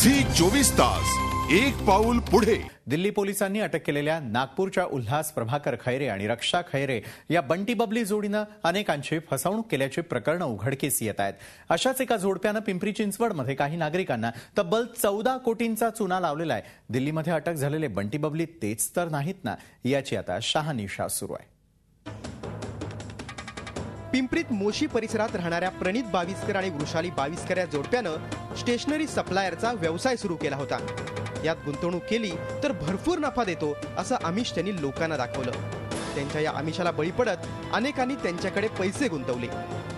Zee 24 Taas एक पाऊल पुढे। दिल्ली पोलिसांनी अटक केलेल्या नागपूरच्या उल्हास प्रभाकर खैरे आणि रक्षा खैरे या बंटी बबली जोडीनं अनेकांची फसवणूक केल्याची प्रकरणं उघडकीस येत आहेत। अशाच एका जोडप्यानं पिंपरी चिंचवडमध्ये काही नागरिकांना तब्बल 14 कोटींचा चुना लावलेला आहे। दिल्लीमध्ये अटक झालेले बंटी बबली तेच तर नाहीत ना, याची आता शहानिशा सुरू आहे। पिंपरीत मोशी परिसरात राहणाऱ्या प्रणित बाविस्कर आणि वृषाली बाविस्कर या जोडप्यानं स्टेशनरी सप्लायरचा व्यवसाय सुरू केला होता। यात गुंतवणूक केली तर भरपूर नफा देतो असं आमिष त्यांनी लोकांना दाखवलं। त्यांच्या या आमिषाला बळी पडत अनेकांनी त्यांच्याकडे पैसे गुंतवले।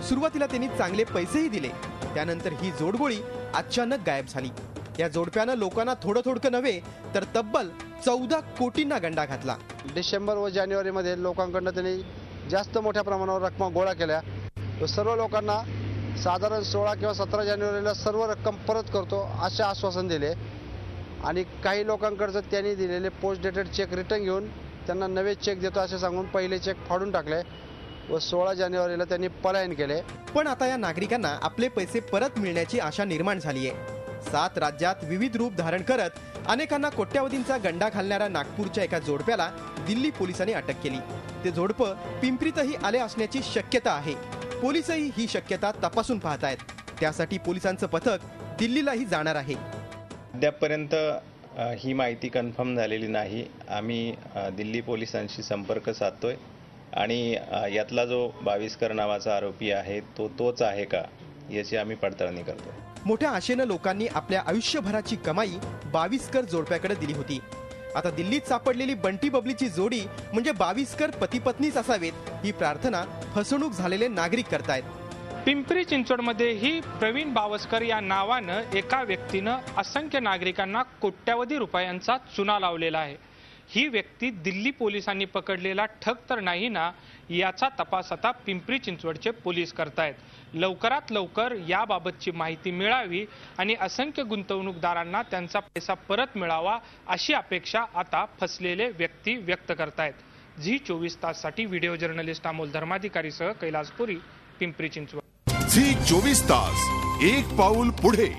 सुरुवातीला त्यांनी चांगले पैसेही दिले, त्यानंतर ही जोडगोळी अचानक गायब झाली। या जोडप्यानं लोकांना थोडं नव्हे तर तब्बल 14 कोटींना गंडा घातला। डिसेंबर व जानेवारीमध्ये लोकांकडून त्यांनी जास्त मोठ्या प्रमाणावर रक्कम गोळा केल्या व सर्व लोकांना साधारण 16 किंवा 17 जानेवारीला सर्व रक्कम परत करतो असे आश्वासन दिले आणि काही लोकांकडचं त्यांनी दिलेले पोस्ट डेटेड चेक रिटर्न घेऊन त्यांना नवे चेक देतो असे सांगून पहिले चेक फाडून टाकले व 16 जानेवारीला त्यांनी पलायन केले। पण आता या नागरिकांना आपले पैसे परत मिळण्याची आशा निर्माण झाली आहे। 7 राज्यात विविध रूप धारण करत अनेकांना कोट्यावधींचा गंडा घालणाऱ्या नागपूरच्या एका जोडप्याला दिल्ली पोलिसांनी अटक केली। ते जोडपं पिंपरीतही आले असण्याची शक्यता आहे। पोलिसही ही शक्यता तपासून पाहत आहेत। त्यासाठी पोलिसांचं पथक दिल्लीलाही जाणार आहे। अद्यापपर्यंत ही माहिती कन्फर्म झालेली नाही। आम्ही दिल्ली पोलिसांशी संपर्क साधतोय आणि यातला जो बाविस्कर नावाचा आरोपी आहे तोच आहे का याची आम्ही पडताळणी करतोय। मोठ्या आशेनं लोकांनी आपल्या आयुष्यभराची कमाई बाविस्कर जोडप्याकडे दिली होती। आता दिल्लीत सापडलेली बंटी बबलीची जोडी म्हणजे बाविस्कर पती पत्नीच असावेत ही प्रार्थना फसवणूक झालेले नागरिक करतायत। पिंपरी चिंचवडमध्ये ही प्रवीण बावस्कर या नावानं एका व्यक्तीनं असंख्य नागरिकांना कोट्यावधी रुपयांचा चुना लावलेला आहे। ही व्यक्ती दिल्ली पोलिसांनी पकडलेला ठग तर नाही ना, याचा तपास आता पिंपरी चिंचवडचे पोलीस करतायत। लवकरात लवकर याबाबतची माहिती मिळावी आणि असंख्य गुंतवणूकदारांना त्यांचा पैसा परत मिळावा अशी अपेक्षा आता फसलेले व्यक्ती व्यक्त करतायत। झी 24 ताससाठी व्हिडिओ जर्नलिस्ट अमोल धर्माधिकारीसह कैलासपुरी, पिंपरी चिंचवड। झी 24 तास एक पाऊल पुढे।